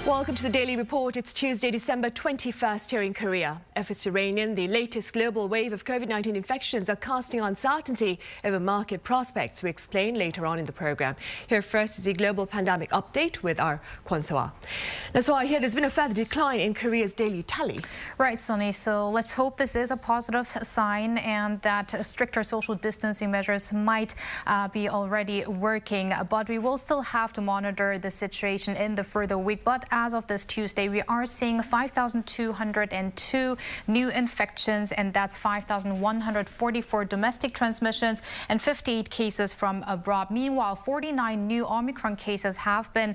Welcome to the Daily Report. It's Tuesday, December 21st here in Korea. Efforts to rein in the latest global wave of COVID-19 infections are casting uncertainty over market prospects. We explain later on in the program. Here first is the global pandemic update with our Kwon So-ah. Now, so I hear there's been a further decline in Korea's daily tally. Right, Sunny. So let's hope this is a positive sign and that stricter social distancing measures might be already working. But we will still have to monitor the situation in the further week. But as of this Tuesday, we are seeing 5,202 new infections, and that's 5,144 domestic transmissions and 58 cases from abroad. Meanwhile, 49 new Omicron cases have been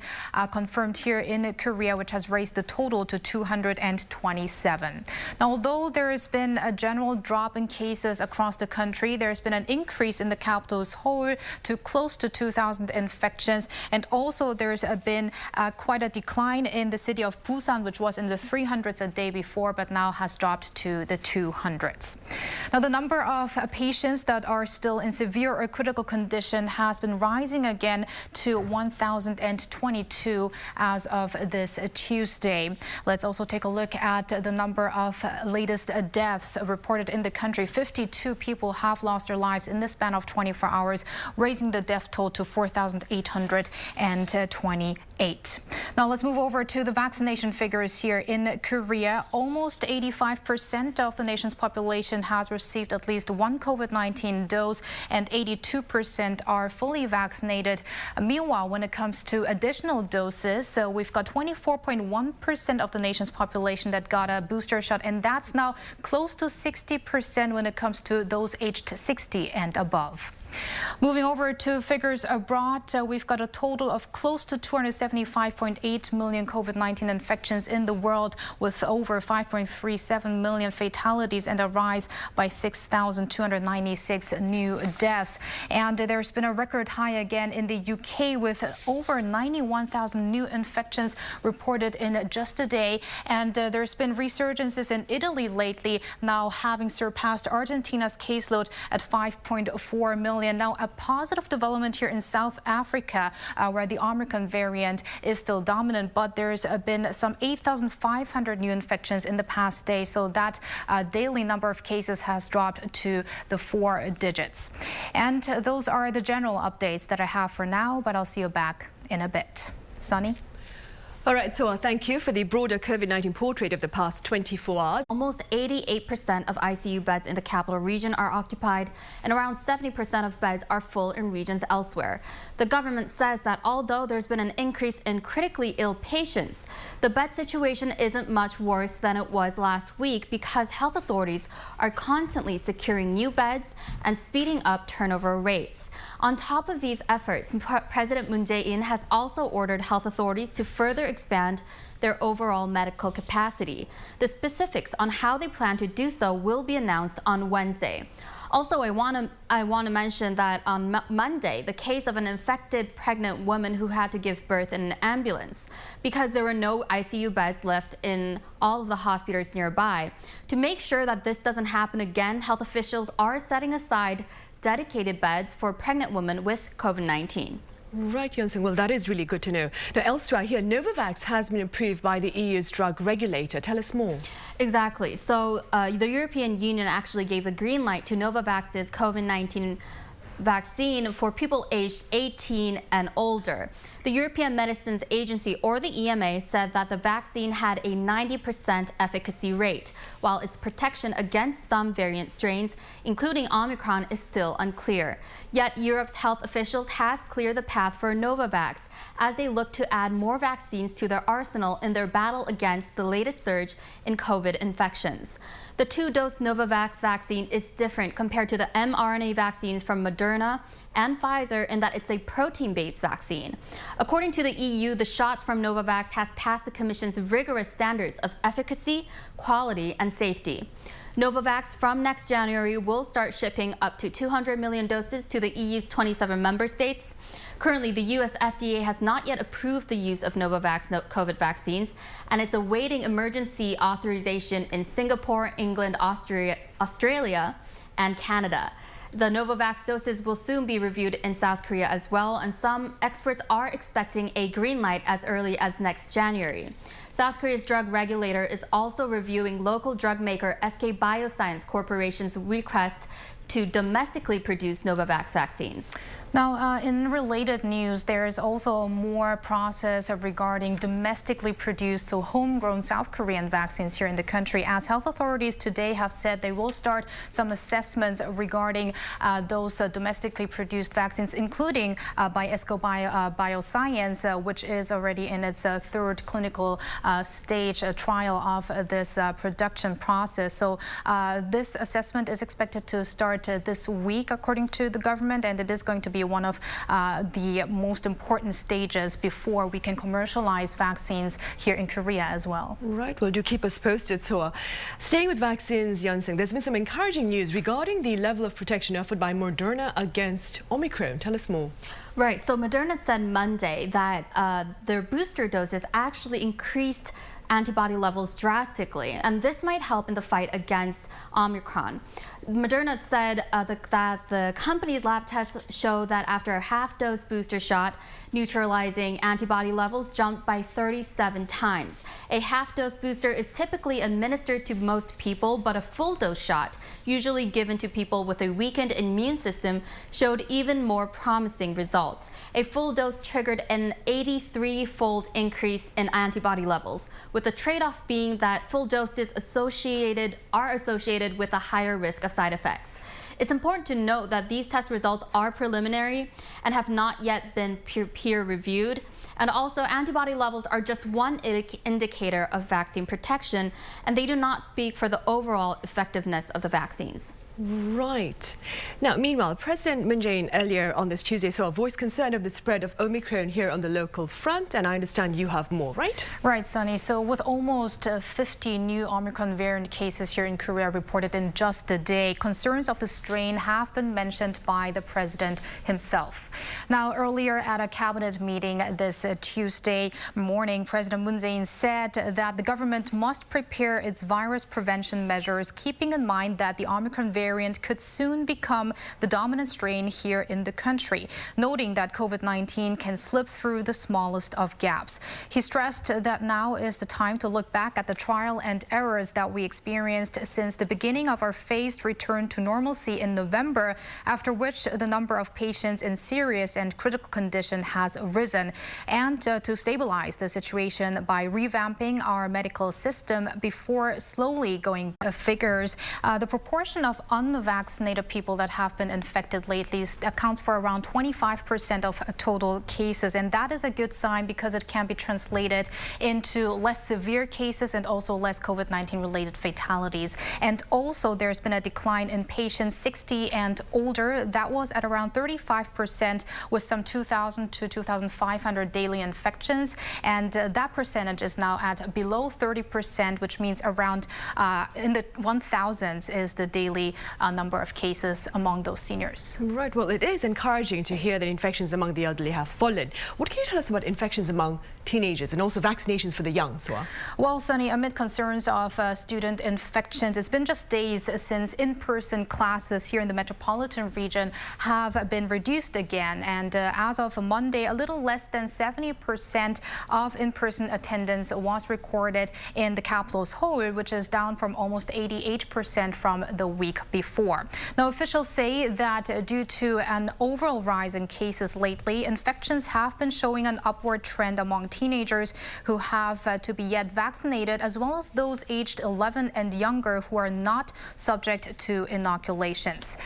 confirmed here in Korea, which has raised the total to 227. Now, although there has been a general drop in cases across the country, there's been an increase in the capital Seoul to close to 2,000 infections, and also there's been quite a decline in the city of Busan, which was in the 300s a day before, but now has dropped to the 200s. Now, the number of patients that are still in severe or critical condition has been rising again to 1,022 as of this Tuesday. Let's also take a look at the number of latest deaths reported in the country. 52 people have lost their lives in the span of 24 hours, raising the death toll to 4,828. Now, let's move over to the vaccination figures here in Korea. Almost 85% of the nation's population has received at least one COVID-19 dose, and 82% are fully vaccinated. Meanwhile, when it comes to additional doses, so we've got 24.1% of the nation's population that got a booster shot, and that's now close to 60% when it comes to those aged 60 and above. Moving over to figures abroad, we've got a total of close to 275.8 million COVID-19 infections in the world, with over 5.37 million fatalities and a rise by 6,296 new deaths. And there's been a record high again in the UK, with over 91,000 new infections reported in just a day. And there's been resurgences in Italy lately, now having surpassed Argentina's caseload at 5.4 million. Now, a positive development here in South Africa, where the Omicron variant is still dominant, but there's been some 8,500 new infections in the past day, so that daily number of cases has dropped to the 4 digits. And those are the general updates that I have for now, but I'll see you back in a bit. Sunny? All right, so thank you for the broader COVID-19 portrait of the past 24 hours. Almost 88% of ICU beds in the capital region are occupied, and around 70% of beds are full in regions elsewhere. The government says that although there's been an increase in critically ill patients, the bed situation isn't much worse than it was last week, because health authorities are constantly securing new beds and speeding up turnover rates. On top of these efforts, President Jaein has also ordered health authorities to further expand their overall medical capacity. The specifics on how they plan to do so will be announced on Wednesday. Also, I want to mention that on Monday, the case of an infected pregnant woman who had to give birth in an ambulance because there were no ICU beds left in all of the hospitals nearby. To make sure that this doesn't happen again, health officials are setting aside dedicated beds for pregnant women with COVID-19. Right, Yonsung. Well, that is really good to know. Now, elsewhere here, Novavax has been approved by the EU's drug regulator. Tell us more. Exactly. So the European Union actually gave the green light to Novavax's COVID-19 vaccine for people aged 18 and older. The European Medicines Agency, or the EMA, said that the vaccine had a 90% efficacy rate, while its protection against some variant strains, including Omicron, is still unclear. Yet Europe's health officials has cleared the path for Novavax as they look to add more vaccines to their arsenal in their battle against the latest surge in COVID infections. The 2-dose Novavax vaccine is different compared to the mRNA vaccines from Moderna and Pfizer in that it's a protein-based vaccine. According to the EU, the shots from Novavax has passed the Commission's rigorous standards of efficacy, quality, and safety. Novavax from next January will start shipping up to 200 million doses to the EU's 27 member states. Currently, the US FDA has not yet approved the use of Novavax COVID vaccines, and it's awaiting emergency authorization in Singapore, England, Australia, and Canada. The Novavax doses will soon be reviewed in South Korea as well, and some experts are expecting a green light as early as next January. South Korea's drug regulator is also reviewing local drug maker SK Bioscience Corporation's request to domestically produce Novavax vaccines. Now, in related news, there is also more process regarding domestically produced, so homegrown South Korean vaccines here in the country, as health authorities today have said they will start some assessments regarding those domestically produced vaccines, including by SK Bioscience, which is already in its third clinical stage trial of this production process. So this assessment is expected to start this week, according to the government, and it is going to be one of the most important stages before we can commercialize vaccines here in Korea as well. Right, well, do keep us posted, Soa. Staying with vaccines, Yeon-sung, there's been some encouraging news regarding the level of protection offered by Moderna against Omicron. Tell us more. Right, so Moderna said Monday that their booster doses actually increased antibody levels drastically, and this might help in the fight against Omicron. Moderna said that the company's lab tests show that after a half-dose booster shot, neutralizing antibody levels jumped by 37 times. A half-dose booster is typically administered to most people, but a full-dose shot, usually given to people with a weakened immune system, showed even more promising results. A full dose triggered an 83-fold increase in antibody levels, with the trade-off being that full doses are associated with a higher risk of side effects. It's important to note that these test results are preliminary and have not yet been peer-reviewed. And also, antibody levels are just one indicator of vaccine protection, and they do not speak for the overall effectiveness of the vaccines. Right. Now, meanwhile, President Moon Jae-in earlier on this Tuesday voiced concern of the spread of Omicron here on the local front, and I understand you have more, right? Right, Sunny. So with almost 50 new Omicron variant cases here in Korea reported in just a day, concerns of the strain have been mentioned by the president himself. Now, earlier at a cabinet meeting this Tuesday morning, President Moon Jae-in said that the government must prepare its virus prevention measures, keeping in mind that the Omicron variant could soon become the dominant strain here in the country, noting that COVID-19 can slip through the smallest of gaps. He stressed that now is the time to look back at the trial and errors that we experienced since the beginning of our phased return to normalcy in November, after which the number of patients in serious and critical condition has risen, and to stabilize the situation by revamping our medical system before slowly going figures. The proportion of unvaccinated people that have been infected lately accounts for around 25% of total cases, and that is a good sign because it can be translated into less severe cases and also less COVID-19 related fatalities. And also there's been a decline in patients 60 and older. That was at around 35% with some 2,000 to 2,500 daily infections, and that percentage is now at below 30%, which means around in the 1,000s is the daily number of cases among those seniors. Right, well, it is encouraging to hear that infections among the elderly have fallen. What can you tell us about infections among teenagers and also vaccinations for the young, Soa? Well, Sunny, amid concerns of student infections, it's been just days since in-person classes here in the metropolitan region have been reduced again. And as of Monday, a little less than 70% of in-person attendance was recorded in the capital Seoul, which is down from almost 88% from the week before. Now, officials say that due to an overall rise in cases lately, infections have been showing an upward trend among teenagers who have to be yet vaccinated, as well as those aged 11 and younger who are not subject to inoculations.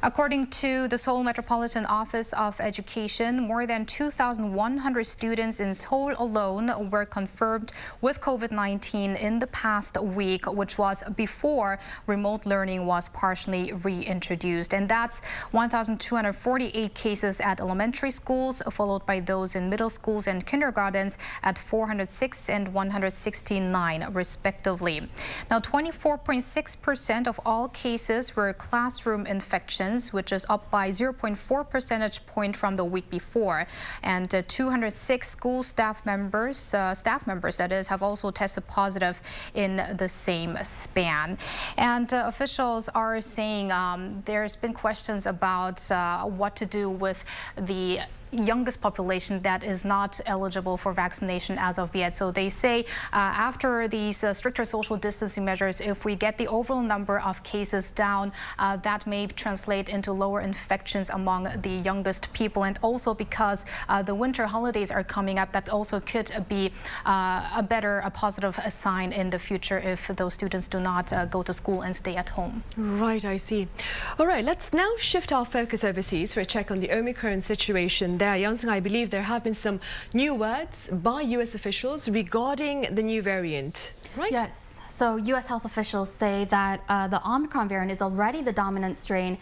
According to the Seoul Metropolitan Office of Education, more than 2,100 students in Seoul alone were confirmed with COVID-19 in the past week, which was before remote learning was partially reintroduced. And that's 1,248 cases at elementary schools, followed by those in middle schools and kindergartens at 406 and 169 respectively. Now, 24.6% of all cases were classroom infections, which is up by 0.4 percentage point from the week before. And 206 school staff members that is, have also tested positive in the same span. And officials are saying there's been questions about what to do with the youngest population that is not eligible for vaccination as of yet. So they say after these stricter social distancing measures, if we get the overall number of cases down, that may translate into lower infections among the youngest people. And also because the winter holidays are coming up, that also could be a positive sign in the future if those students do not go to school and stay at home. Right, I see. All right, let's now shift our focus overseas for a check on the Omicron situation there. Jaein, I believe there have been some new words by U.S. officials regarding the new variant, right? Yes. So U.S. health officials say that the Omicron variant is already the dominant strain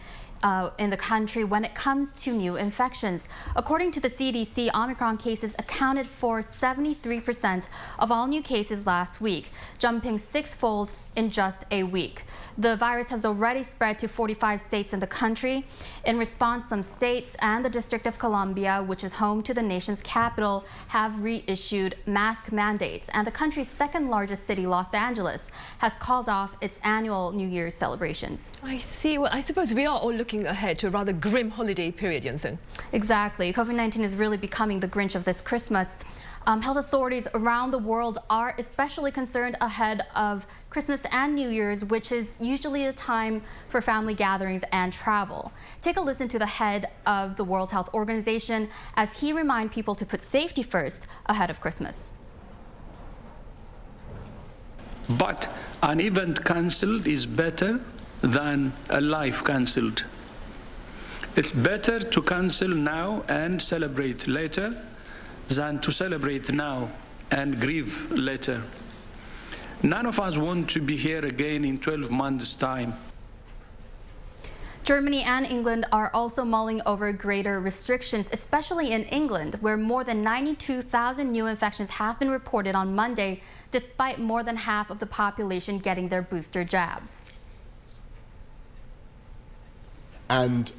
in the country when it comes to new infections. According to the CDC, Omicron cases accounted for 73% of all new cases last week, jumping sixfold in just a week. The virus has already spread to 45 states in the country. In response, some states and the District of Columbia, which is home to the nation's capital, have reissued mask mandates. And the country's second largest city, Los Angeles, has called off its annual New Year's celebrations. I see. Well, I suppose we are all looking ahead to a rather grim holiday period, Jaein. Exactly. COVID-19 is really becoming the Grinch of this Christmas. Health authorities around the world are especially concerned ahead of Christmas and New Year's, which is usually a time for family gatherings and travel. Take a listen to the head of the World Health Organization as he reminds people to put safety first ahead of Christmas. But an event cancelled is better than a life cancelled. It's better to cancel now and celebrate later than to celebrate now and grieve later. None of us want to be here again in 12 months' time. Germany and England are also mulling over greater restrictions, especially in England, where more than 92,000 new infections have been reported on Monday, despite more than half of the population getting their booster jabs. And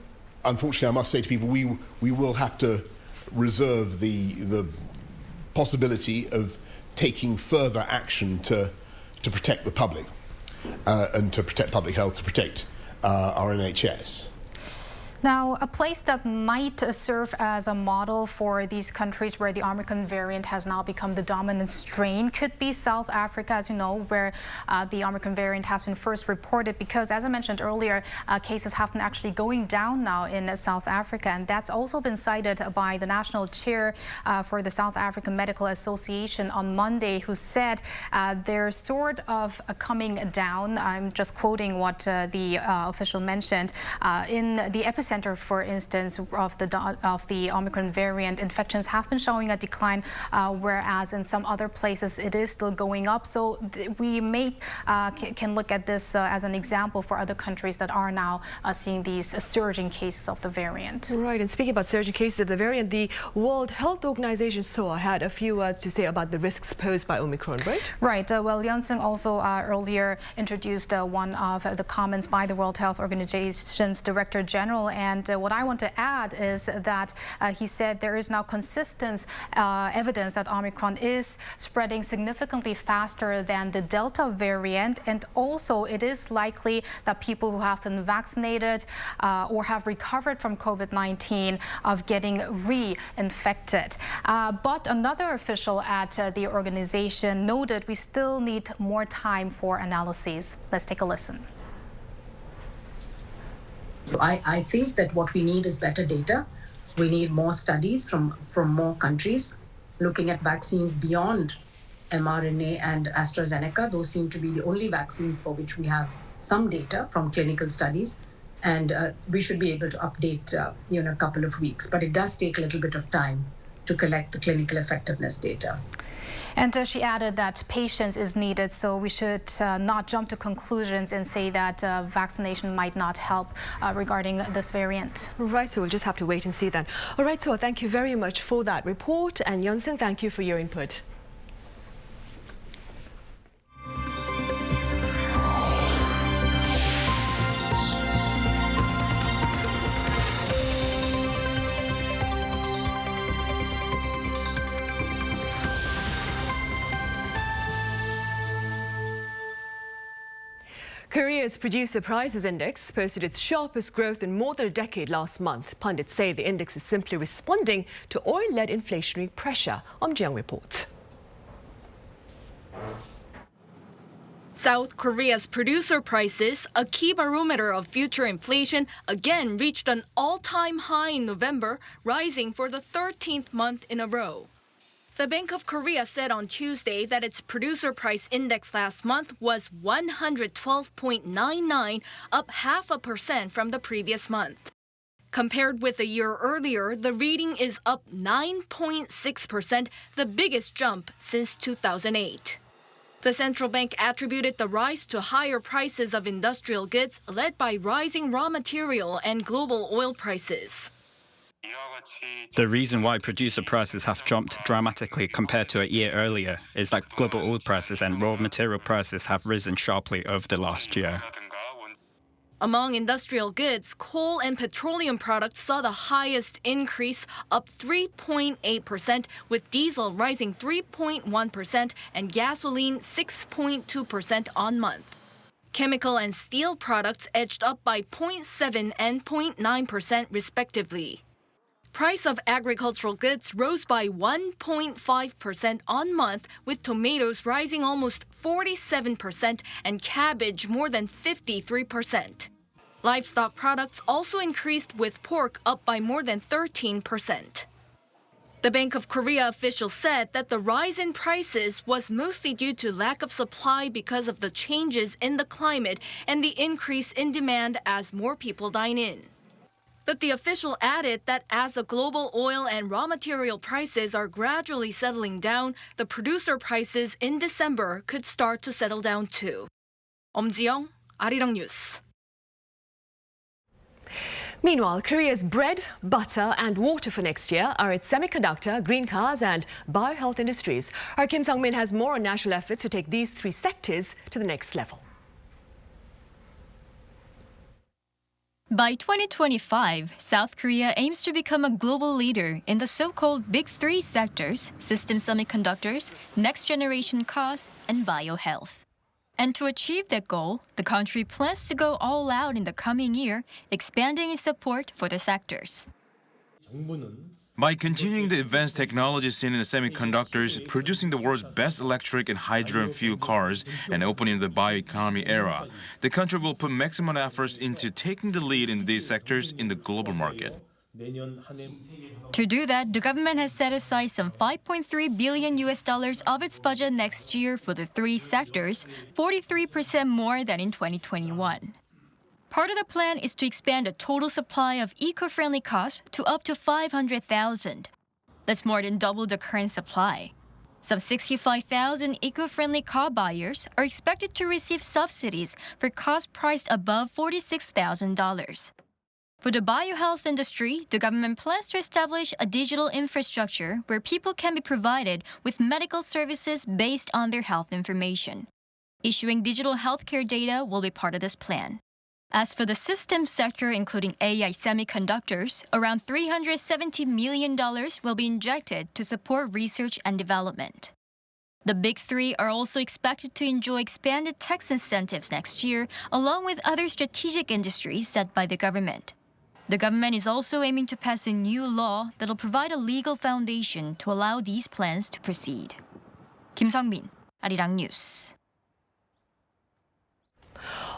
unfortunately, I must say to people, we will have to reserve the possibility of taking further action to protect the public and to protect public health, to protect our NHS. Now, a place that might serve as a model for these countries where the Omicron variant has now become the dominant strain could be South Africa, as you know, where the Omicron variant has been first reported, because, as I mentioned earlier, cases have been actually going down now in South Africa, and that's also been cited by the national chair for the South African Medical Association on Monday, who said they're sort of coming down. I'm just quoting what the official mentioned. In the epicenter, for instance, of the Omicron variant, infections have been showing a decline, whereas in some other places it is still going up. So we can look at this as an example for other countries that are now seeing these surging cases of the variant. Right, and speaking about surging cases of the variant, the World Health Organization had a few words to say about the risks posed by Omicron, right? Right. Well, Jaein also earlier introduced one of the comments by the World Health Organization's Director General. And what I want to add is that he said there is now consistent evidence that Omicron is spreading significantly faster than the Delta variant. And also it is likely that people who have been vaccinated or have recovered from COVID-19 of getting reinfected. But another official at the organization noted we still need more time for analyses. Let's take a listen. I think that what we need is better data. We need more studies from more countries looking at vaccines beyond mRNA and AstraZeneca. Those seem to be the only vaccines for which we have some data from clinical studies. And we should be able to update in a couple of weeks. But it does take a little bit of time to collect the clinical effectiveness data. And she added that patience is needed, so we should not jump to conclusions and say that vaccination might not help regarding this variant. Right, so we'll just have to wait and see then. All right, so thank you very much for that report. And Jaein, thank you for your input. Korea's Producer Prices Index posted its sharpest growth in more than a decade last month. Pundits say the index is simply responding to oil-led inflationary pressure. Jaein reports. South Korea's producer prices, a key barometer of future inflation, again reached an all-time high in November, rising for the 13th month in a row. The Bank of Korea said on Tuesday that its producer price index last month was 112.99, up 0.5% from the previous month. Compared with a year earlier, the reading is up 9.6%, the biggest jump since 2008. The central bank attributed the rise to higher prices of industrial goods led by rising raw material and global oil prices. The reason why producer prices have jumped dramatically compared to a year earlier is that global oil prices and raw material prices have risen sharply over the last year. Among industrial goods, coal and petroleum products saw the highest increase, up 3.8%, with diesel rising 3.1% and gasoline 6.2% on month. Chemical and steel products edged up by 0.7% and 0.9% respectively. Price of agricultural goods rose by 1.5% on month, with tomatoes rising almost 47% and cabbage more than 53%. Livestock products also increased, with pork up by more than 13%. The Bank of Korea officials said that the rise in prices was mostly due to lack of supply because of the changes in the climate and the increase in demand as more people dine in. But the official added that as the global oil and raw material prices are gradually settling down, the producer prices in December could start to settle down too. Jaein, Arirang News. Meanwhile, Korea's bread, butter and water for next year are its semiconductor, green cars and biohealth industries. Our Kim Sung-min has more on national efforts to take these three sectors to the next level. By 2025, South Korea aims to become a global leader in the so-called Big Three sectors: system semiconductors, next-generation cars, and biohealth. And to achieve that goal, the country plans to go all out in the coming year, expanding its support for the sectors. By continuing the advanced technology seen in the semiconductors, producing the world's best electric and hydrogen fuel cars, and opening the bioeconomy era, the country will put maximum efforts into taking the lead in these sectors in the global market. To do that, the government has set aside some $5.3 billion of its budget next year for the three sectors, 43% more than in 2021. Part of the plan is to expand the total supply of eco-friendly cars to up to 500,000. That's more than double the current supply. Some 65,000 eco-friendly car buyers are expected to receive subsidies for cars priced above $46,000. For the biohealth industry, the government plans to establish a digital infrastructure where people can be provided with medical services based on their health information. Issuing digital healthcare data will be part of this plan. As for the systems sector, including AI semiconductors, around $370 million will be injected to support research and development. The Big Three are also expected to enjoy expanded tax incentives next year, along with other strategic industries set by the government. The government is also aiming to pass a new law that will provide a legal foundation to allow these plans to proceed. Kim Sung-min, Arirang News.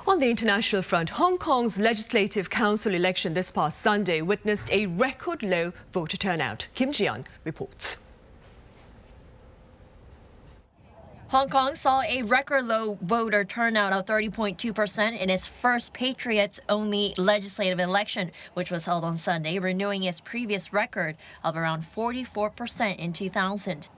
On the international front, Hong Kong's Legislative Council election this past Sunday witnessed a record low voter turnout. Kim Jaein reports. Hong Kong saw a record low voter turnout of 30.2% in its first Patriots-only legislative election, which was held on Sunday, renewing its previous record of around 44% in 2000.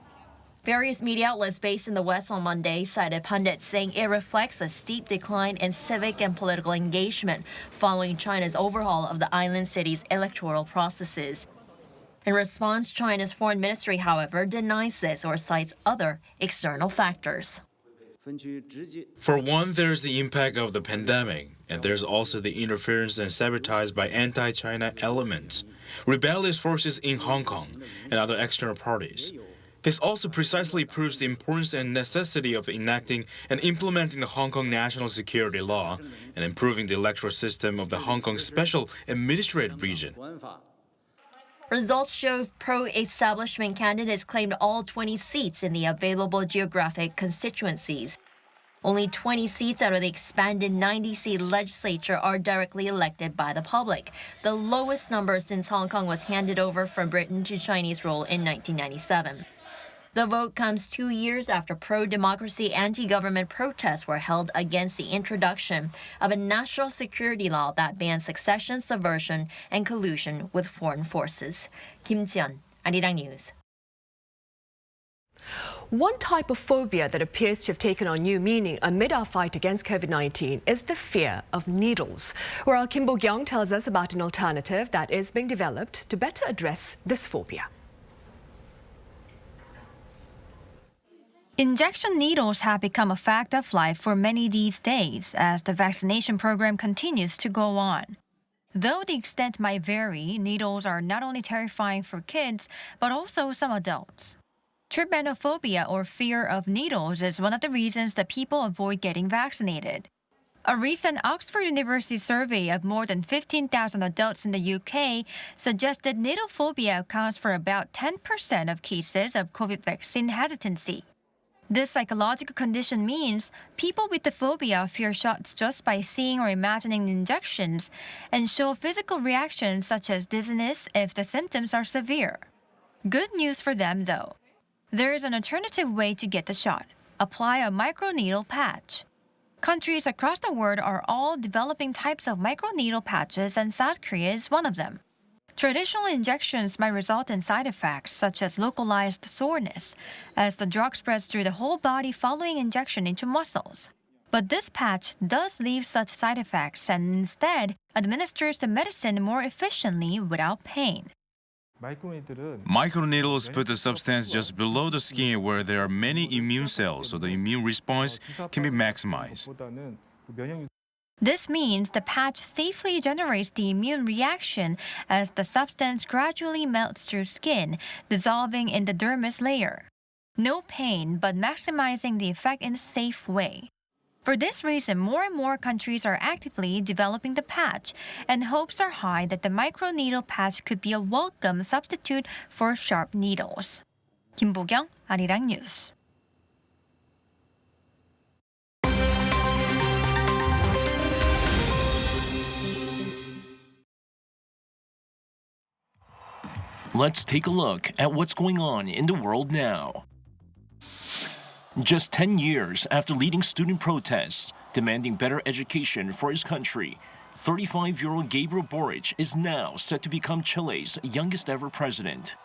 Various media outlets based in the West on Monday cited pundits saying it reflects a steep decline in civic and political engagement following China's overhaul of the island city's electoral processes. In response, China's foreign ministry, however, denies this or cites other external factors. For one, there's the impact of the pandemic, and there's also the interference and sabotage by anti-China elements, rebellious forces in Hong Kong, and other external parties. This also precisely proves the importance and necessity of enacting and implementing the Hong Kong National Security Law and improving the electoral system of the Hong Kong Special Administrative Region. Results show pro-establishment candidates claimed all 20 seats in the available geographic constituencies. Only 20 seats out of the expanded 90-seat legislature are directly elected by the public, the lowest number since Hong Kong was handed over from Britain to Chinese rule in 1997. The vote comes 2 years after pro-democracy anti-government protests were held against the introduction of a national security law that bans succession, subversion, and collusion with foreign forces. Kim Jian, Arirang News. One type of phobia that appears to have taken on new meaning amid our fight against COVID-19 is the fear of needles. Where our Kim Bo-kyung tells us about an alternative that is being developed to better address this phobia. Injection needles have become a fact of life for many these days as the vaccination program continues to go on. Though the extent might vary, needles are not only terrifying for kids, but also some adults. Trypanophobia, or fear of needles, is one of the reasons that people avoid getting vaccinated. A recent Oxford University survey of more than 15,000 adults in the UK suggested needle phobia accounts for about 10% of cases of COVID vaccine hesitancy. This psychological condition means people with the phobia fear shots just by seeing or imagining injections and show physical reactions such as dizziness if the symptoms are severe. Good news for them, though. There is an alternative way to get the shot. Apply a microneedle patch. Countries across the world are all developing types of microneedle patches, and South Korea is one of them. Traditional injections might result in side effects such as localized soreness, as the drug spreads through the whole body following injection into muscles. But this patch does leave such side effects and instead administers the medicine more efficiently without pain. Microneedles put the substance just below the skin where there are many immune cells, so the immune response can be maximized. This means the patch safely generates the immune reaction as the substance gradually melts through skin, dissolving in the dermis layer. No pain, but maximizing the effect in a safe way. For this reason, more and more countries are actively developing the patch, and hopes are high that the microneedle patch could be a welcome substitute for sharp needles. Kim Bo-kyung, Arirang News. Let's take a look at what's going on in the world now. Just 10 years after leading student protests demanding better education for his country, 35-year-old Gabriel Boric is now set to become Chile's youngest ever president.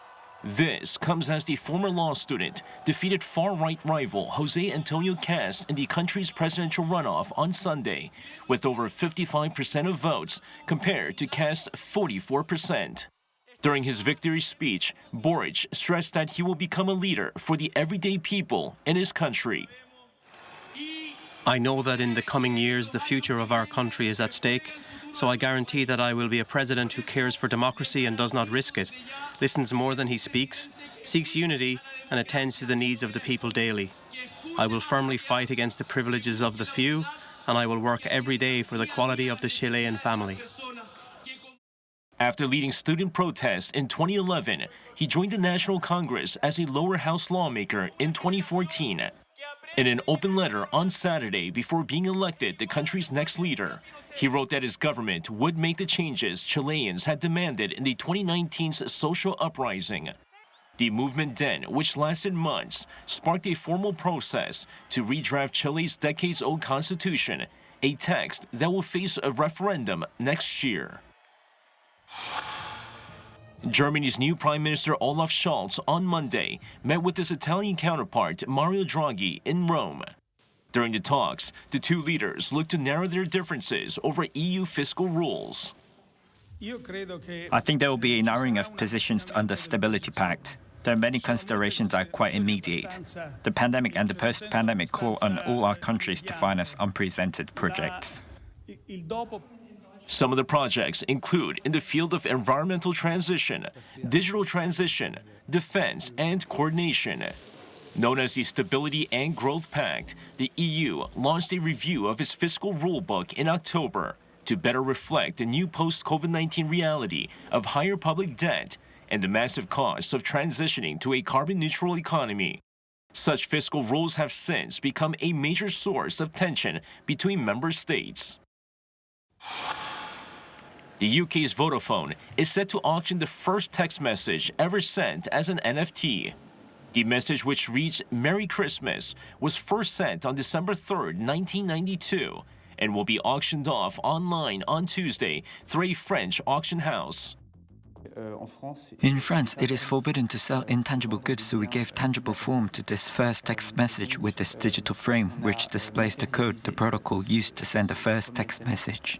This comes as the former law student defeated far-right rival Jose Antonio Cast in the country's presidential runoff on Sunday, with over 55% of votes compared to Cast's 44%. During his victory speech, Boric stressed that he will become a leader for the everyday people in his country. I know that in the coming years, the future of our country is at stake, so I guarantee that I will be a president who cares for democracy and does not risk it, listens more than he speaks, seeks unity, and attends to the needs of the people daily. I will firmly fight against the privileges of the few, and I will work every day for the quality of the Chilean family. After leading student protests in 2011, he joined the National Congress as a lower house lawmaker in 2014. In an open letter on Saturday before being elected the country's next leader, he wrote that his government would make the changes Chileans had demanded in the 2019's social uprising. The movement then, which lasted months, sparked a formal process to redraft Chile's decades-old constitution, a text that will face a referendum next year. Germany's new Prime Minister Olaf Scholz on Monday met with his Italian counterpart Mario Draghi in Rome. During the talks, the two leaders looked to narrow their differences over EU fiscal rules. I think there will be a narrowing of positions on the Stability Pact. There are many considerations that are quite immediate. The pandemic and the post-pandemic call on all our countries to finance unprecedented projects. Some of the projects include in the field of environmental transition, digital transition, defense, and coordination. Known as the Stability and Growth Pact, the EU launched a review of its fiscal rulebook in October to better reflect the new post-COVID-19 reality of higher public debt and the massive costs of transitioning to a carbon-neutral economy. Such fiscal rules have since become a major source of tension between member states. The UK's Vodafone is set to auction the first text message ever sent as an NFT. The message, which reads "Merry Christmas," was first sent on December 3, 1992, and will be auctioned off online on Tuesday through a French auction house. In France, it is forbidden to sell intangible goods, so we gave tangible form to this first text message with this digital frame, which displays the code, the protocol used to send the first text message.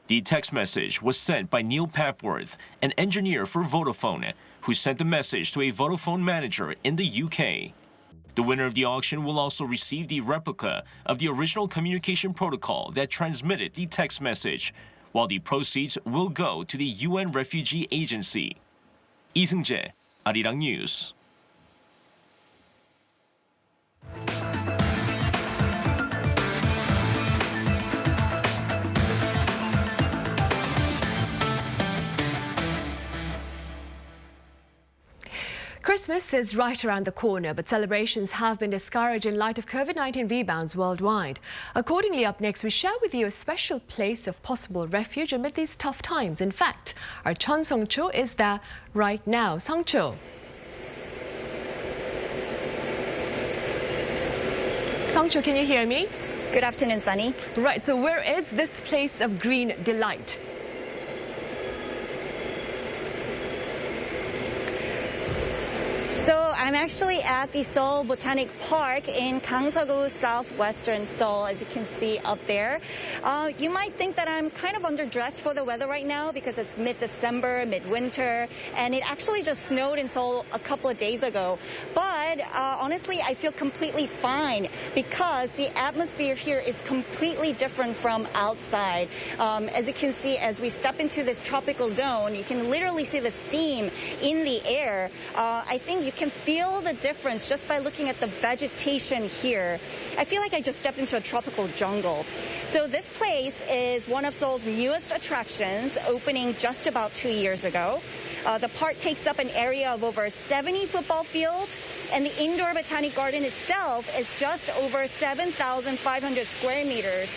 The text message was sent by Neil Papworth, an engineer for Vodafone, who sent the message to a Vodafone manager in the UK. The winner of the auction will also receive the replica of the original communication protocol that transmitted the text message, while the proceeds will go to the UN Refugee Agency. Lee Seung-jae, Arirang News. Christmas is right around the corner, but celebrations have been discouraged in light of COVID-19 rebounds worldwide. Accordingly, up next, we share with you a special place of possible refuge amid these tough times. In fact, our Chun Song-cho is there right now. Song-cho. Song-cho, can you hear me? Good afternoon, Sunny. Right, so where is this place of green delight? So I'm actually at the Seoul Botanic Park in Gangseogu, southwestern Seoul, as you can see up there. You might think that I'm kind of underdressed for the weather right now because it's mid-December, midwinter, and it actually just snowed in Seoul a couple of days ago. But honestly, I feel completely fine because the atmosphere here is completely different from outside. As you can see, as we step into this tropical zone, you can literally see the steam in the air. I think you can feel the difference just by looking at the vegetation here. I feel like I just stepped into a tropical jungle. So this place is one of Seoul's newest attractions, opening just about 2 years ago. The park takes up an area of over 70 football fields, and the indoor botanic garden itself is just over 7,500 square meters.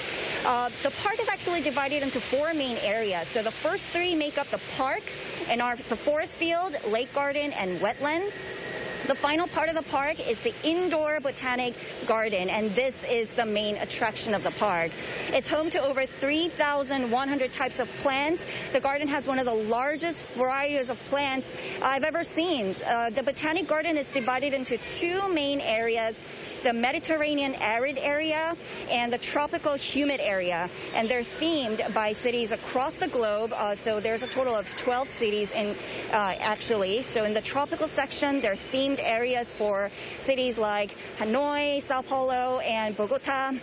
The park is actually divided into 4 main areas. So the first 3 make up the park and are the forest field, lake garden, and wetland. The final part of the park is the indoor botanic garden, and this is the main attraction of the park. It's home to over 3,100 types of plants. The garden has one of the largest varieties of plants I've ever seen. The botanic garden is divided into 2 main areas: the Mediterranean arid area and the tropical humid area, and they're themed by cities across the globe. So there's a total of 12 cities actually. So in the tropical section, they're themed areas for cities like Hanoi, Sao Paulo, and Bogota.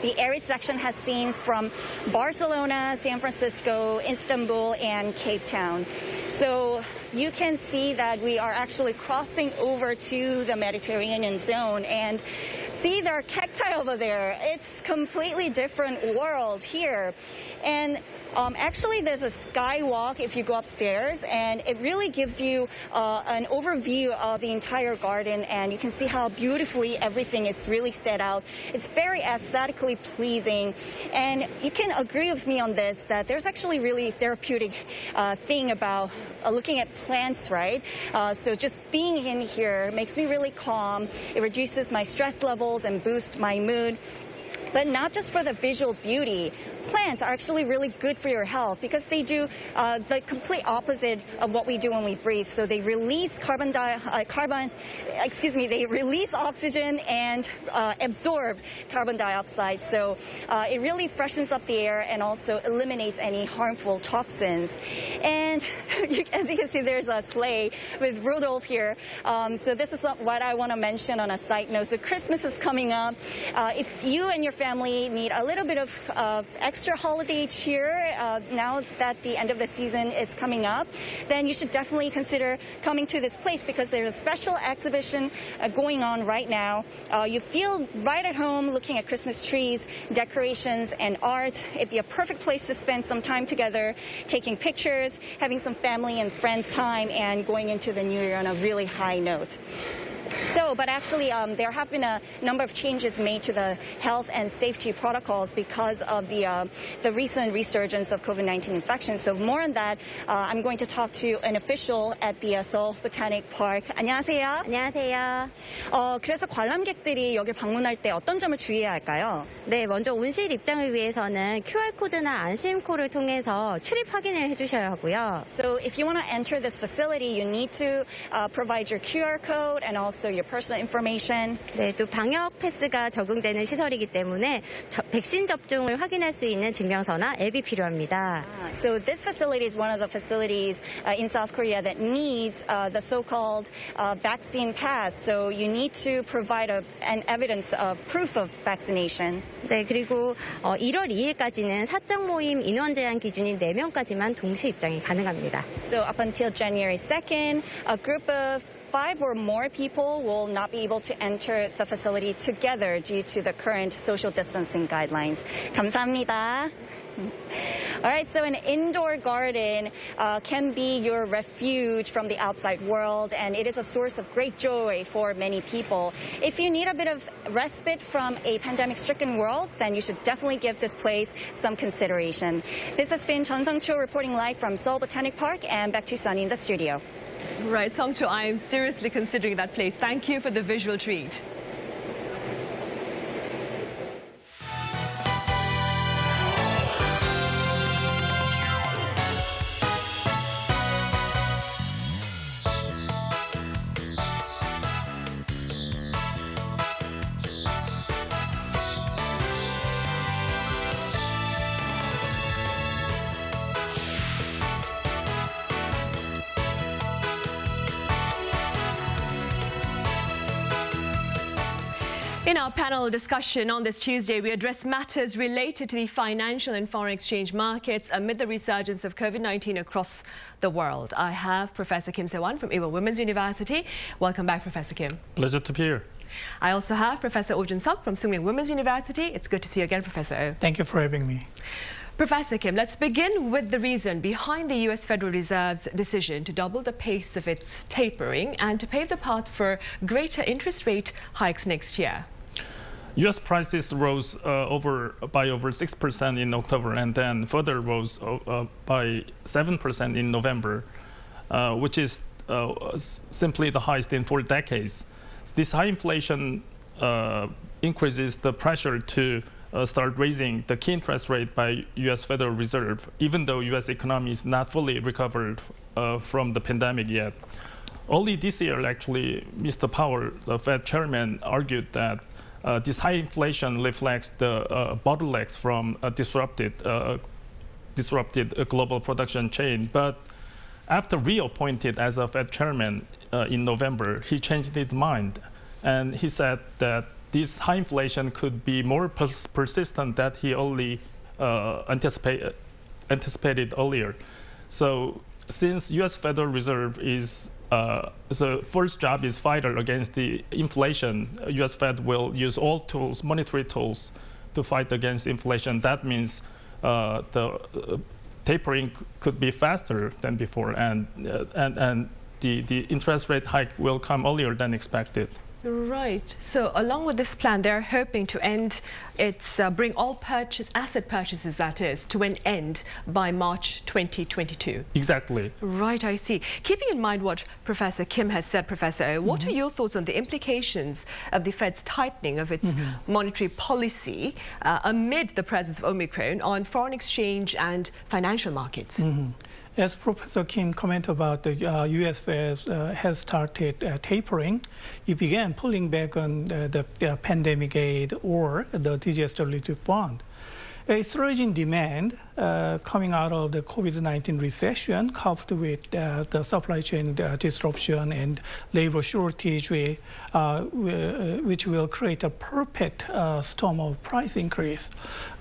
The arid section has scenes from Barcelona, San Francisco, Istanbul, and Cape Town. So you can see that we are actually crossing over to the Mediterranean zone, and see, there are cacti over there. It's completely different world here. And actually, there's a skywalk if you go upstairs, and it really gives you an overview of the entire garden, and you can see how beautifully everything is really set out. It's very aesthetically pleasing, and you can agree with me on this, that there's actually really therapeutic thing about looking at plants, right? So just being in here makes me really calm. It reduces my stress levels and boosts my mood. But not just for the visual beauty. Plants are actually really good for your health because they do the complete opposite of what we do when we breathe. So they release they release oxygen and absorb carbon dioxide. So it really freshens up the air and also eliminates any harmful toxins. And as you can see, there's a sleigh with Rudolph here. So this is what I want to mention on a side note. So Christmas is coming up. If you and your family need a little bit of extra holiday cheer now that the end of the season is coming up, then you should definitely consider coming to this place because there's a special exhibition going on right now. You feel right at home looking at Christmas trees, decorations, and art. It'd be a perfect place to spend some time together, taking pictures, having some family and friends time, and going into the new year on a really high note. But actually, there have been a number of changes made to the health and safety protocols because of the recent resurgence of COVID-19 infections. So more on that, I'm going to talk to an official at the Seoul Botanic Park. 안녕하세요. 안녕하세요. 그래서 관람객들이 여기 방문할 때 어떤 점을 주의해야 할까요? 네, 먼저 온실 입장을 위해서는 QR코드나 안심코를 통해서 출입 확인을 해주셔야 하고요. So if you want to enter this facility, you need to provide your QR code and also your personal information. 네, 또 방역 패스가 적용되는 시설이기 때문에 백신 접종을 확인할 수 있는 증명서나 앱이 필요합니다. So this facility is one of the facilities in South Korea that needs the so-called vaccine pass. So you need to provide an evidence of proof of vaccination. 네, 그리고 1월 2일까지는 사적 모임 인원 제한 기준인 4명까지만 동시 입장이 가능합니다. So up until January 2nd, a group of 5 or more people will not be able to enter the facility together due to the current social distancing guidelines. 감사합니다. All right, so an indoor garden can be your refuge from the outside world, and it is a source of great joy for many people. If you need a bit of respite from a pandemic-stricken world, then you should definitely give this place some consideration. This has been Chun Sung-cho reporting live from Seoul Botanic Park, and back to Sunny in the studio. Right, Song-cho, I am seriously considering that place. Thank you for the visual treat. In our panel discussion on this Tuesday, we address matters related to the financial and foreign exchange markets amid the resurgence of COVID-19 across the world. I have Professor Kim Se-won from Ewha Women's University. Welcome back, Professor Kim. Pleasure to be here. I also have Professor Oh Jun-seok from Sookmyung Women's University. It's good to see you again, Professor Oh. Thank you for having me. Professor Kim, let's begin with the reason behind the U.S. Federal Reserve's decision to double the pace of its tapering and to pave the path for greater interest rate hikes next year. U.S. prices rose by over 6% in October and then further rose by 7% in November, which is simply the highest in 4 decades. This high inflation increases the pressure to start raising the key interest rate by U.S. Federal Reserve, even though U.S. economy is not fully recovered from the pandemic yet. Only this year, actually, Mr. Powell, the Fed chairman, argued that this high inflation reflects the bottlenecks from a disrupted global production chain. But after reappointed as a Fed chairman in November, he changed his mind. And he said that this high inflation could be more persistent than he only anticipated earlier. So since U.S. Federal Reserve is the first job is fight against the inflation, U.S. Fed will use all tools, monetary tools, to fight against inflation. That means the tapering could be faster than before, and the interest rate hike will come earlier than expected. Right. So along with this plan, they're hoping to end bring all asset purchases, that is, to an end by March 2022. Exactly. Right, I see. Keeping in mind what Professor Kim has said, Professor Oh, what are your thoughts on the implications of the Fed's tightening of its monetary policy amid the presence of Omicron on foreign exchange and financial markets? As Professor Kim commented about, the U.S. Fed has started tapering. It began pulling back on the pandemic aid or the disaster relief fund. a surge in demand coming out of the COVID-19 recession, coupled with the supply chain disruption and labor shortage, which will create a perfect storm of price increase.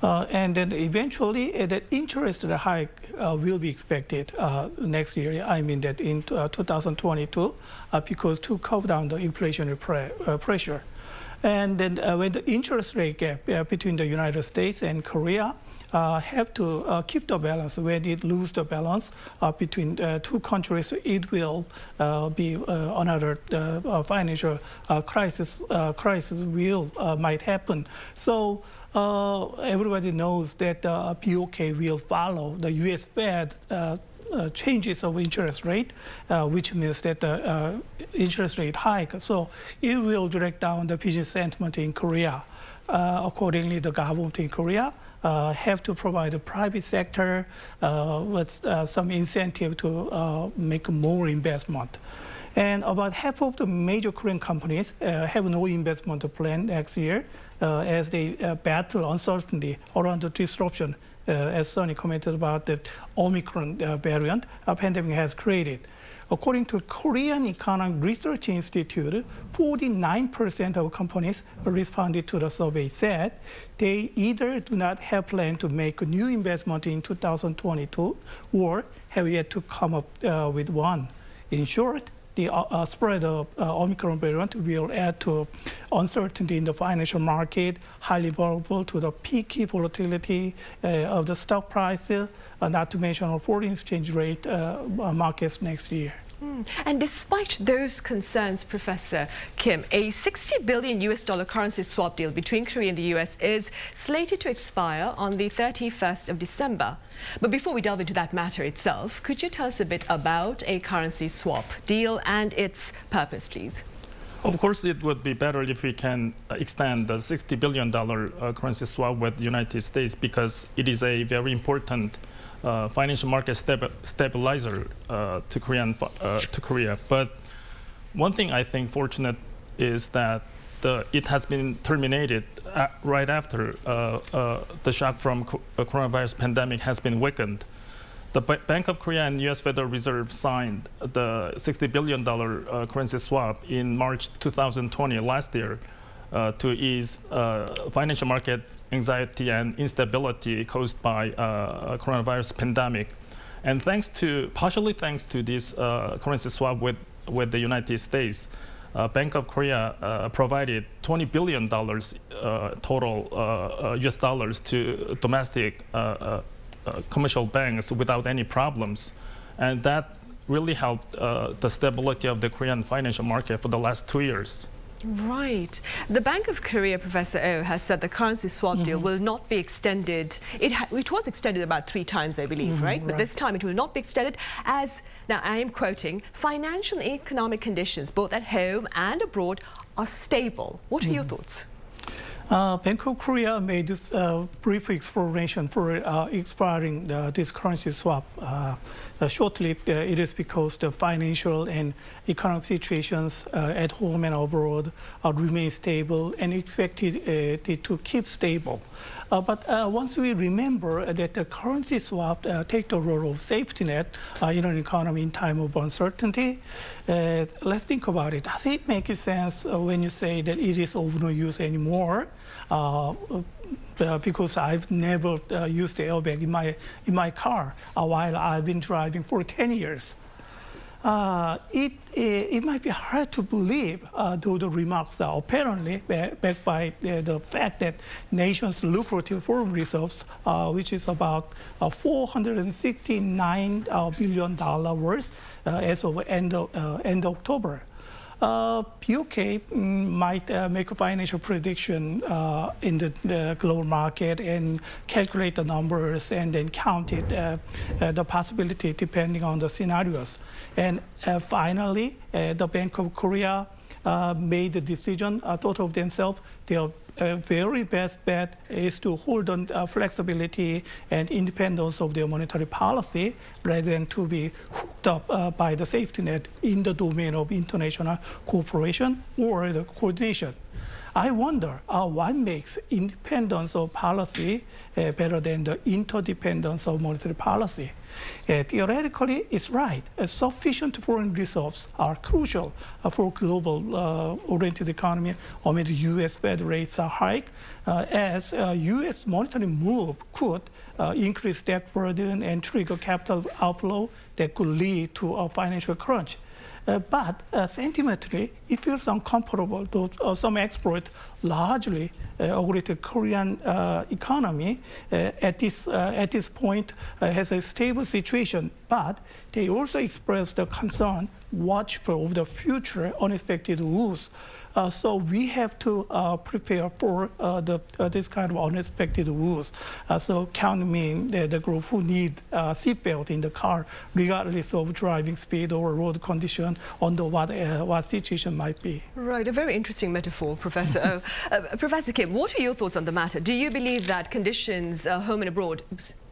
And then eventually, the interest rate hike will be expected next year. I mean that in 2022, because to curb down the inflationary pressure. And then when the interest rate gap between the United States and Korea have to keep the balance. When it lose the balance between two countries, it will be another financial crisis might happen. So everybody knows that BOK will follow the U.S. Fed changes of interest rate, which means that the interest rate hike. So it will drag down the business sentiment in Korea. Accordingly, the government in Korea have to provide the private sector with some incentive to make more investment. And about half of the major Korean companies have no investment plan next year as they battle uncertainty around the disruption, as Sonny commented about the Omicron variant pandemic has created. According to Korean Economic Research Institute, 49% of companies responded to the survey said they either do not have plan to make a new investment in 2022 or have yet to come up with one. In short, the spread of Omicron variant will add to uncertainty in the financial market, highly vulnerable to the peaky volatility of the stock price, not to mention foreign exchange rate markets next year. And despite those concerns, Professor Kim, a $60 billion currency swap deal between Korea and the US is slated to expire on the 31st of December. But before we delve into that matter itself, could you tell us a bit about a currency swap deal and its purpose, please? Of course, it would be better if we can extend the $60 billion currency swap with the United States, because it is a very important financial market stabilizer to Korea. But one thing I think fortunate is that it has been terminated right after the shock from coronavirus pandemic has been weakened. The Bank of Korea and U.S. Federal Reserve signed the $60 billion currency swap in March 2020, last year, to ease financial market anxiety and instability caused by coronavirus pandemic. And partially thanks to this currency swap with the United States, Bank of Korea provided $20 billion total US dollars to domestic commercial banks without any problems. And that really helped the stability of the Korean financial market for the last 2 years. Right. The Bank of Korea, Professor Oh, has said the currency swap deal will not be extended. It was extended about 3 times, I believe, right? But this time it will not be extended as, now I am quoting, financial and economic conditions both at home and abroad are stable. What are your thoughts? Bank of Korea made this brief explanation for expiring this currency swap. Shortly, it is because the financial and economic situations at home and abroad remain stable and expected to keep stable. But once we remember that the currency swap takes the role of safety net in an economy in time of uncertainty, let's think about it. Does it make sense when you say that it is of no use anymore? Because I've never used the airbag in my car while I've been driving for 10 years. It might be hard to believe, though the remarks are apparently backed by the fact that nation's lucrative foreign reserves, which is about $469 billion worth as of end October. BOK might make a financial prediction in the global market and calculate the numbers and then count it, the possibility depending on the scenarios. And finally, the Bank of Korea made the decision, thought of themselves, their very best bet is to hold on flexibility and independence of their monetary policy rather than to be hooked up by the safety net in the domain of international cooperation or the coordination. I wonder what makes independence of policy better than the interdependence of monetary policy. Theoretically, it's right. Sufficient foreign reserves are crucial for global-oriented economy amid the U.S. Fed rates hike, as U.S. monetary move could increase debt burden and trigger capital outflow that could lead to a financial crunch. But sentimentally, it feels uncomfortable, though some experts largely agree the Korean economy at this point has a stable situation, but they also expressed the concern watchful of the future unexpected woes. So we have to prepare for this kind of unexpected woes. So count me in the group who need seatbelt in the car, regardless of driving speed or road condition, under what situation might be. Right, a very interesting metaphor, Professor. Professor Kim, what are your thoughts on the matter? Do you believe that conditions home and abroad,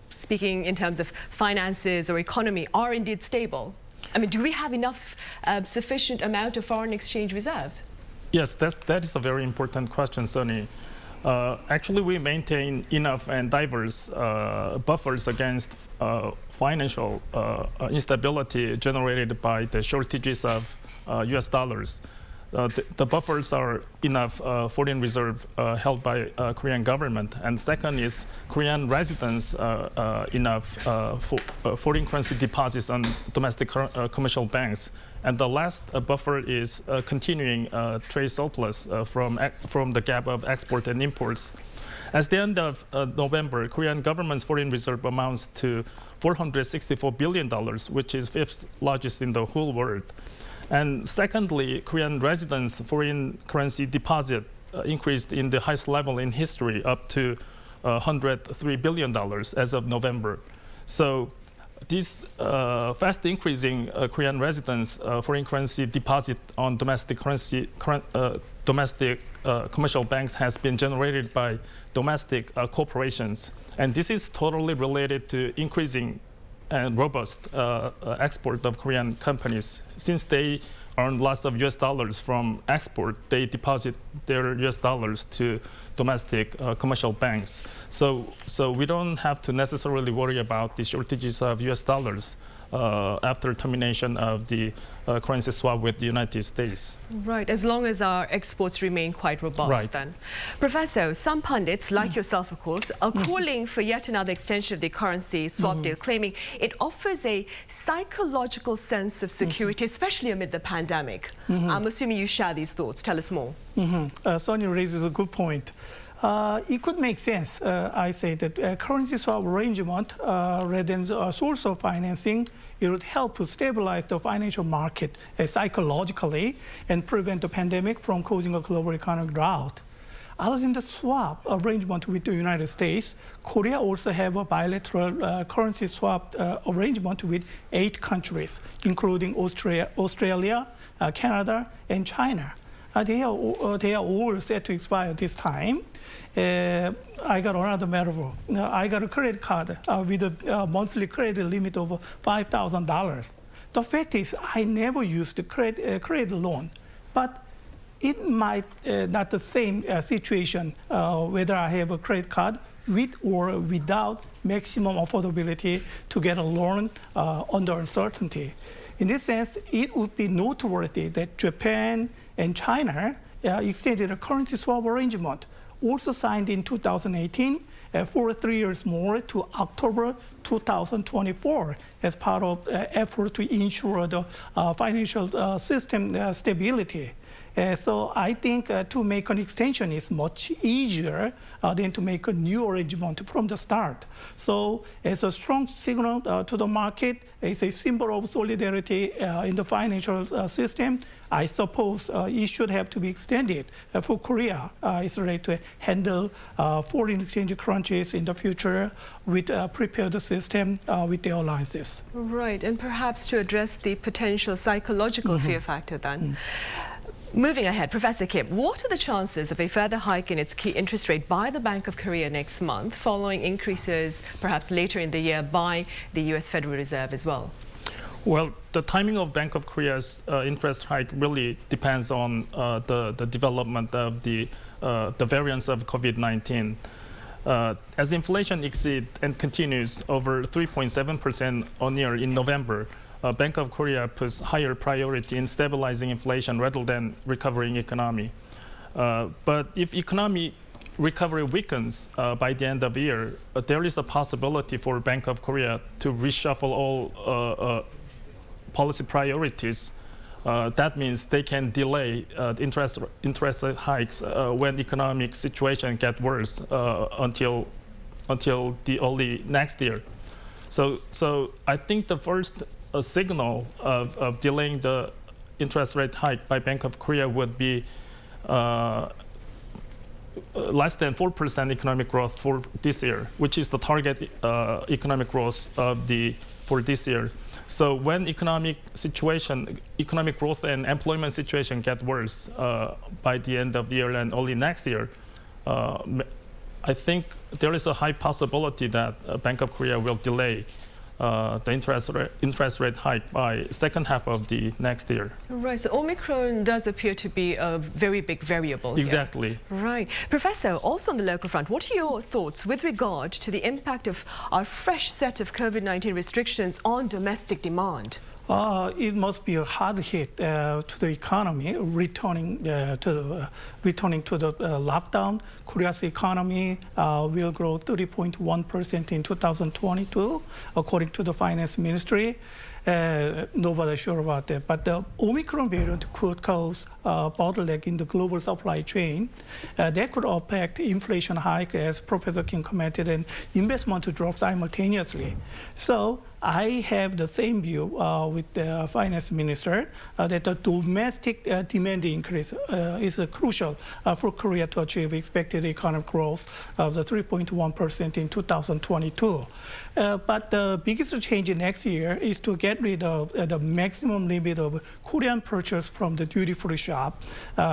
speaking in terms of finances or economy, are indeed stable? I mean, do we have enough sufficient amount of foreign exchange reserves? Yes, that is a very important question, Sunny. Actually, we maintain enough and diverse buffers against financial instability generated by the shortages of US dollars. The buffers are enough foreign reserve held by Korean government. And second is Korean residents enough foreign currency deposits on domestic commercial banks. And the last buffer is continuing trade surplus from the gap of export and imports. At the end of November, Korean government's foreign reserve amounts to $464 billion, which is fifth largest in the whole world. And secondly, Korean residents' foreign currency deposit increased in the highest level in history, up to $103 billion as of November. So this fast increasing Korean residents' foreign currency deposit on domestic commercial banks has been generated by domestic corporations. And this is totally related to increasing and robust export of Korean companies. Since they earn lots of US dollars from export, they deposit their US dollars to domestic commercial banks. So we don't have to necessarily worry about the shortages of US dollars after termination of the currency swap with the United States. Right, as long as our exports remain quite robust, right. Then. Professor, some pundits, like yourself of course, are calling for yet another extension of the currency swap deal, claiming it offers a psychological sense of security, especially amid the pandemic. I'm assuming you share these thoughts. Tell us more. Sonia raises a good point. It could make sense, I say, that currency swap arrangement, rather than a source of financing, it would help to stabilize the financial market psychologically and prevent the pandemic from causing a global economic drought. Other than the swap arrangement with the United States, Korea also have a bilateral currency swap arrangement with 8 countries, including Australia, Canada, and China. They are all set to expire this time. I got another metaphor. I got a credit card with a monthly credit limit of $5,000. The fact is, I never used the credit loan, but it might not the same situation whether I have a credit card with or without maximum affordability to get a loan under uncertainty. In this sense, it would be noteworthy that Japan and China extended a currency swap arrangement, also signed in 2018 for 3 years more to October 2024 as part of effort to ensure the financial system stability. So I think to make an extension is much easier than to make a new arrangement from the start. So it's a strong signal to the market. It's a symbol of solidarity in the financial system. I suppose it should have to be extended for Korea. It's ready to handle foreign exchange crunches in the future with prepare the system with the alliances. Right, and perhaps to address the potential psychological fear factor then. Moving ahead, Professor Kim, what are the chances of a further hike in its key interest rate by the Bank of Korea next month, following increases perhaps later in the year by the US Federal Reserve as well? Well, the timing of Bank of Korea's interest hike really depends on the development of the variants of COVID-19. As inflation exceeds and continues over 3.7% on year in November, Bank of Korea puts higher priority in stabilizing inflation rather than recovering economy. But if economy recovery weakens by the end of the year, there is a possibility for Bank of Korea to reshuffle all policy priorities. That means they can delay interest rate hikes when economic situation gets worse until the early next year. So I think the first signal of delaying the interest rate hike by Bank of Korea would be less than 4% economic growth for this year, which is the target economic growth for this year. So when economic growth and employment situation get worse by the end of the year and early next year, I think there is a high possibility that Bank of Korea will delay the interest rate hike by second half of the next year. Right, so Omicron does appear to be a very big variable here. Exactly. Right. Professor, also on the local front, what are your thoughts with regard to the impact of our fresh set of COVID-19 restrictions on domestic demand? It must be a hard hit to the economy, returning to the lockdown. Korea's economy will grow 30.1% in 2022, according to the finance ministry. Nobody's sure about that. But the Omicron variant could cause a bottleneck in the global supply chain. That could affect inflation hike, as Professor Kim commented, and investment to drop simultaneously. So I have the same view with the finance minister that the domestic demand increase is crucial for Korea to achieve expected economic growth of the 3.1% in 2022. But the biggest change next year is to get rid of the maximum limit of Korean purchase from the duty-free shop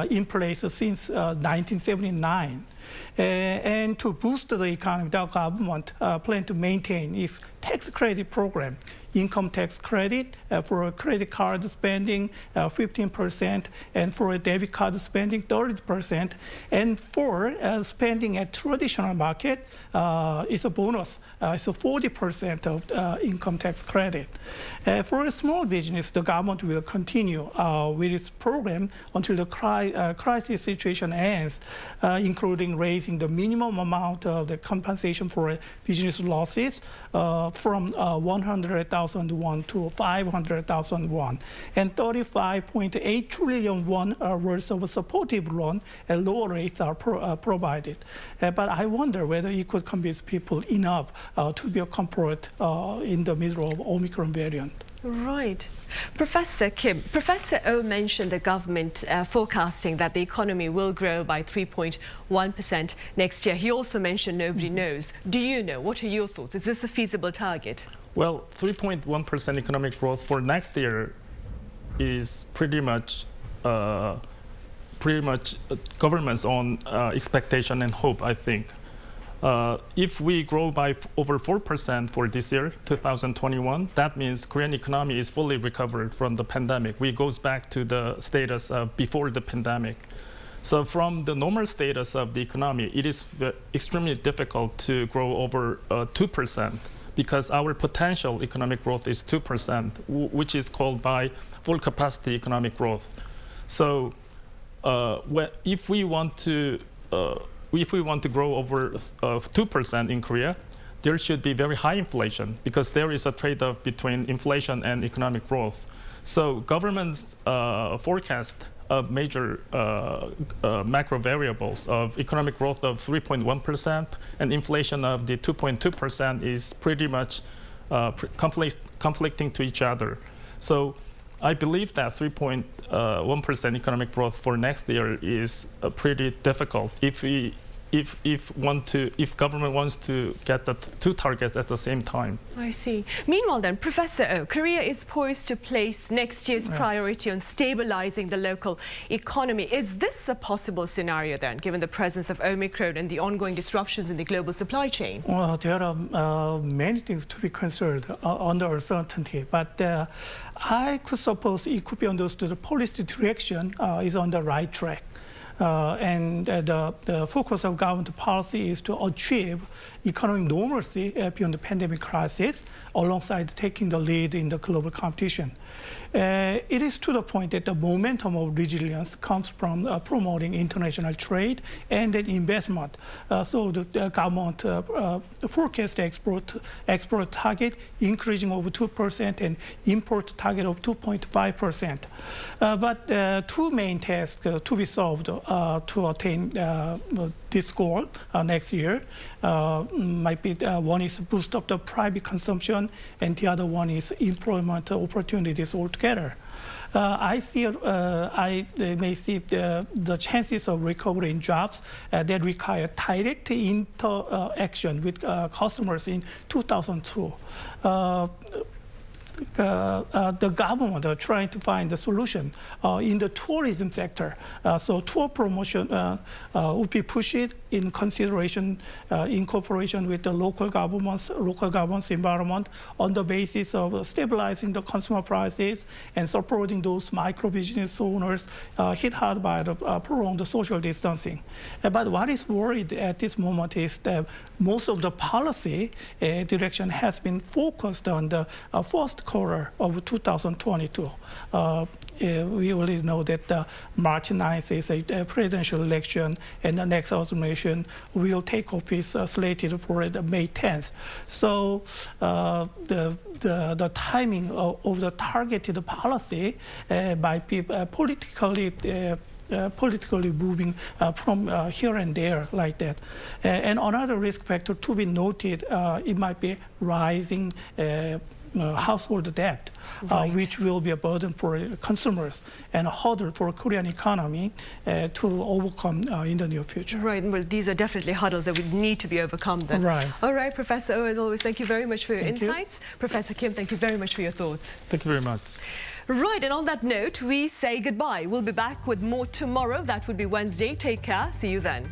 in place since 1979. And to boost the economy, the government plans to maintain its tax credit program, income tax credit for credit card spending 15%, and for debit card spending 30%, and for spending at traditional market is a bonus. It's a 40% of income tax credit. For a small business, the government will continue with its program until the crisis situation ends, including raising the minimum amount of the compensation for business losses from 100,000 won to 500,000 won, and 35.8 trillion won worth of supportive loan at lower rates are provided. But I wonder whether it could convince people enough to be a comfort in the middle of Omicron variant. Right. Professor Kim, Professor Oh mentioned the government forecasting that the economy will grow by 3.1% next year. He also mentioned nobody knows. Do you know? What are your thoughts? Is this a feasible target? Well, 3.1% economic growth for next year is pretty much government's own expectation and hope, I think. If we grow by over 4% for this year, 2021, that means Korean economy is fully recovered from the pandemic. We goes back to the status of before the pandemic. So from the normal status of the economy, it is extremely difficult to grow over 2% because our potential economic growth is 2%, which is called by full capacity economic growth. So if we want to grow over 2% in Korea, there should be very high inflation because there is a trade-off between inflation and economic growth. So government's forecast of major macro variables of economic growth of 3.1% and inflation of the 2.2% is pretty much conflicting to each other. So I believe that 3.1% economic growth for next year is pretty difficult. If if government wants to get the two targets at the same time. I see. Meanwhile then, Professor O, Korea is poised to place next year's priority on stabilizing the local economy. Is this a possible scenario then, given the presence of Omicron and the ongoing disruptions in the global supply chain? Well, there are many things to be considered under uncertainty, but I could suppose it could be understood the policy direction is on the right track. And the focus of government policy is to achieve economic normalcy beyond the pandemic crisis, alongside taking the lead in the global competition. It is to the point that the momentum of resilience comes from promoting international trade and investment. So the government forecast export target increasing over 2% and import target of 2.5%. But two main tasks to be solved to attain this goal next year might be one is boost up the private consumption, and the other one is employment opportunities altogether. I may see the chances of recovery in jobs that require direct interaction with customers in 2002. The government are trying to find a solution in the tourism sector. So tour promotion would be pushed in consideration, in cooperation with the local government's environment, on the basis of stabilizing the consumer prices and supporting those micro business owners hit hard by the prolonged social distancing. But what is worried at this moment is that most of the policy direction has been focused on the first quarter of 2022. We already know that March 9th is a presidential election, and the next administration will take office slated for the May 10th. So the timing of the targeted policy might be politically moving from here and there like that. And another risk factor to be noted, it might be rising household debt, which will be a burden for consumers and a hurdle for Korean economy to overcome in the near future. Right, well, these are definitely hurdles that would need to be overcome then. Right. All right, Professor O, as always, thank you very much for your insights. Professor Kim, thank you very much for your thoughts. Thank you very much. Right, and on that note, we say goodbye. We'll be back with more tomorrow. That would be Wednesday. Take care. See you then.